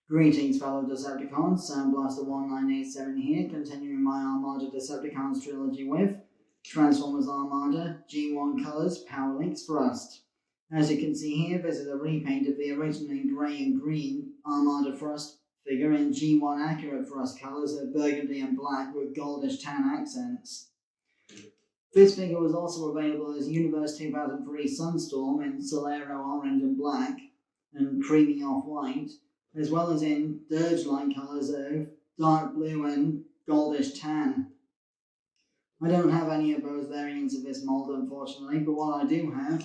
Greetings fellow Decepticons, Soundblaster 1987 here, continuing my Armada Decepticons trilogy with Transformers Armada, G1 Colors, Powerlinx Thrust. As you can see here, this is a repaint of the originally grey and green Armada Thrust figure in G1 accurate Thrust colours of burgundy and black with goldish tan accents. This figure was also available as Universe 2003 Sunstorm in Solero orange and black and creamy off-white, as well as in Dirge-like colours of dark blue and goldish tan. I don't have any of those variants of this mould, unfortunately, but what I do have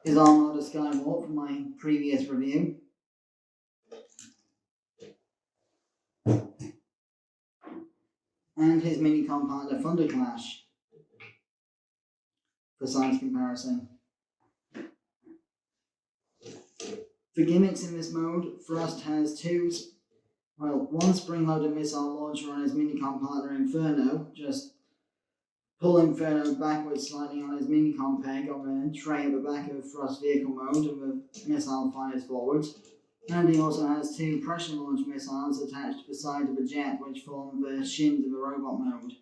is Armada Skywarp from my previous review. And his mini-con partner Thunderclash, for size comparison. For gimmicks in this mode, Thrust has one spring-loaded missile launcher on his mini-con partner Inferno. Just pull Inferno backwards slightly on his mini-con peg on the tray at the back of Thrust vehicle mode, and the missile fires forwards. And he also has two pressure-launched missiles attached to the side of the jet, which form the shins of the robot mode.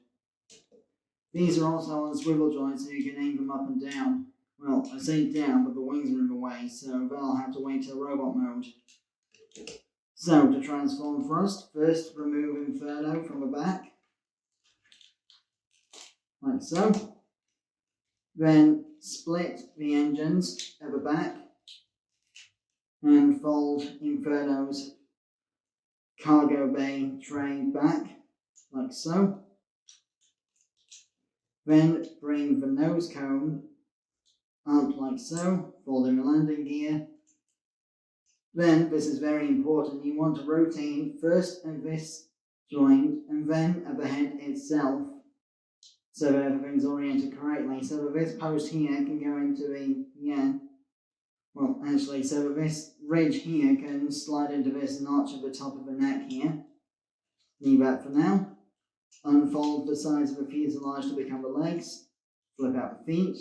These are also on swivel joints, so you can aim them up and down. Well, I say down, but the wings are in the way, so they'll have to wait till robot mode. So, to transform Thrust, first remove Inferno from the back, like so. Then split the engines at the back, and fold Inferno's cargo bay tray back, like so. Then bring the nose cone up like so, folding the landing gear. Then, this is very important, you want to rotate first at this joint and then at the head itself, so that everything's oriented correctly. So that this post here can go into so that this ridge here can slide into this notch at the top of the neck here. Leave that for now. Unfold the sides of the fuselage to become the legs. Flip out the feet.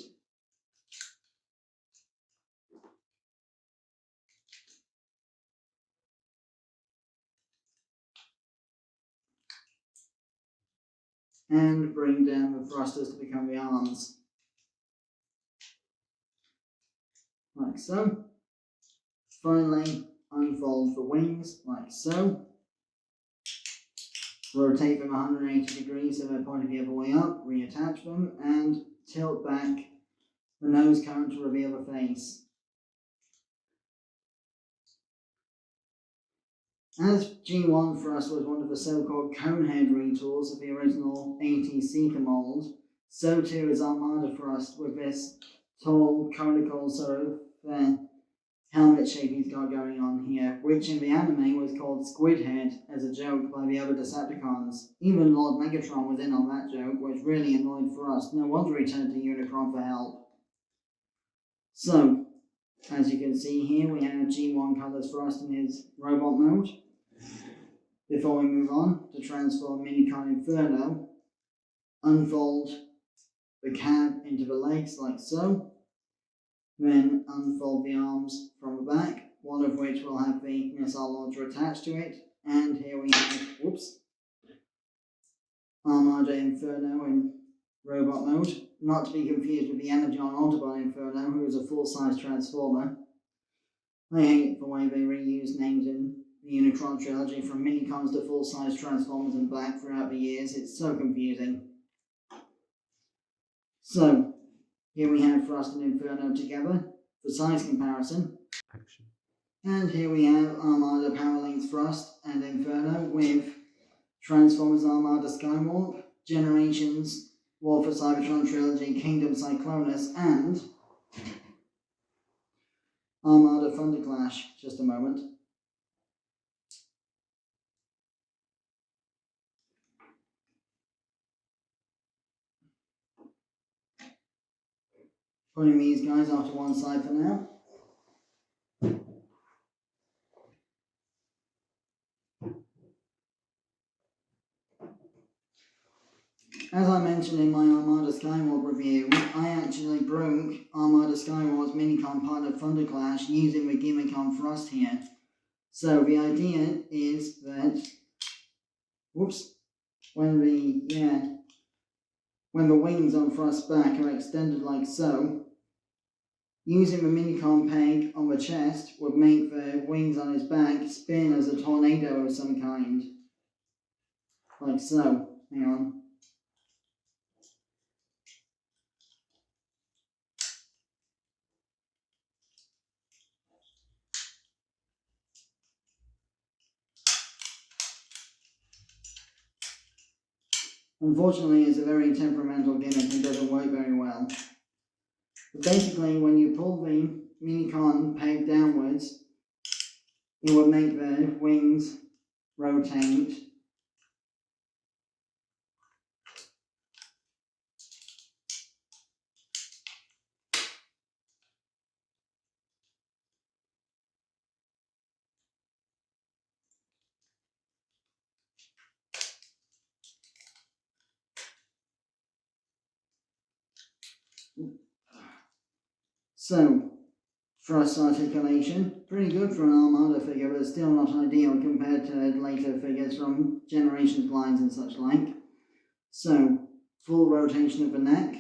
And bring down the thrusters to become the arms. Like so. Finally, unfold the wings, like so. Rotate them 180 degrees so they're pointing the other way up, reattach them, and tilt back the nose cone to reveal the face. As G1 Thrust was one of the so-called conehead retools of the original 80s Seeker mold, so too is Armada Thrust with this tall, conical sort of helmet shape he's got going on here, which in the anime was called Squid Head as a joke by the other Decepticons. Even Lord Megatron was in on that joke, which really annoyed Thrust. No wonder he turned to Unicron for help. So, as you can see here, we have G1 Colors Thrust in his robot mode. Before we move on to transform Minicon Inferno, unfold the cab into the legs like so. Then unfold the arms from the back, one of which will have the missile launcher attached to it. And here we have, Armada Inferno in robot mode. Not to be confused with the Energon Autobot Inferno, who is a full-size Transformer. I hate the way they reuse names in the Unicron trilogy from minicons to full-size Transformers in black throughout the years. It's so confusing. So, here we have Thrust and Inferno together for size comparison. Action. And here we have Armada Powerlinx Thrust and Inferno with Transformers Armada Skywarp, Generations, War for Cybertron Trilogy, Kingdom Cyclonus, and Armada Thunderclash. Just a moment. Putting these guys off to one side for now. As I mentioned in my Armada Skywarp review, I actually broke Armada Skywarp's minicon part of Thunderclash using the gimmick on Thrust here. So the idea is that, when the wings on Thrust's back are extended like so, using the minicon peg on the chest would make the wings on his back spin as a tornado of some kind. Like so. Hang on. Unfortunately, it's a very temperamental gimmick and doesn't work very well. But basically, when you pull the minicon peg downwards, it will make the wings rotate. So, thrust articulation, pretty good for an Armada figure, but still not ideal compared to later figures from Generations lines and such like. So, full rotation of the neck,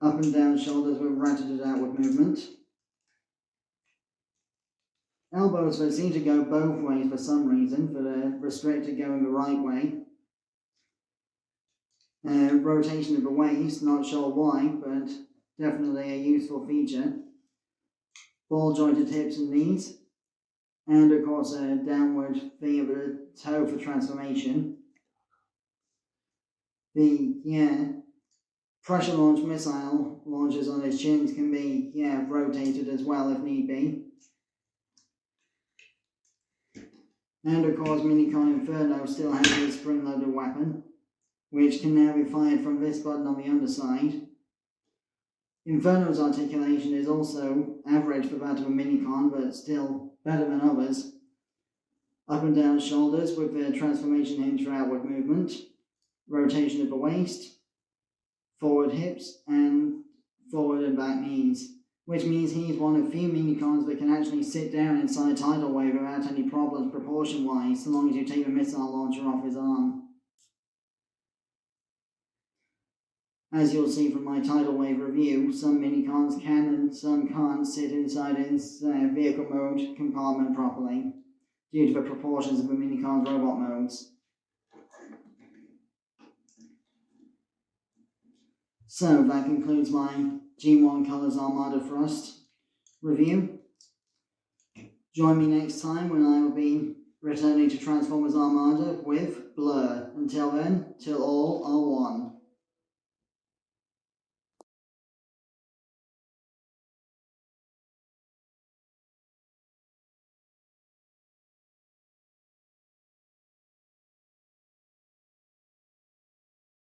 up and down shoulders with ratcheted outward movement. Elbows that seem to go both ways for some reason, but are restricted going the right way. Rotation of the waist, not sure why, but definitely a useful feature. Ball jointed hips and knees, and of course a downward thing of the toe for transformation. The pressure launch missile launchers on his chins can be rotated as well if need be. And of course Minicon Inferno still has his spring-loaded weapon, which can now be fired from this button on the underside. Inferno's articulation is also average for that of a Minicon, but still better than others. Up and down shoulders with the transformation hinge for outward movement, rotation of the waist, forward hips, and forward and back knees, which means he's one of few Minicons that can actually sit down inside Tidal Wave without any problems proportion-wise, so long as you take the missile launcher off his arm. As you'll see from my Tidal Wave review, some Minicons can and some can't sit inside his vehicle mode compartment properly, due to the proportions of the Minicon's robot modes. So that concludes my G1 Colors Armada Thrust review. Join me next time when I will be returning to Transformers Armada with Blur. Until then, till all are one.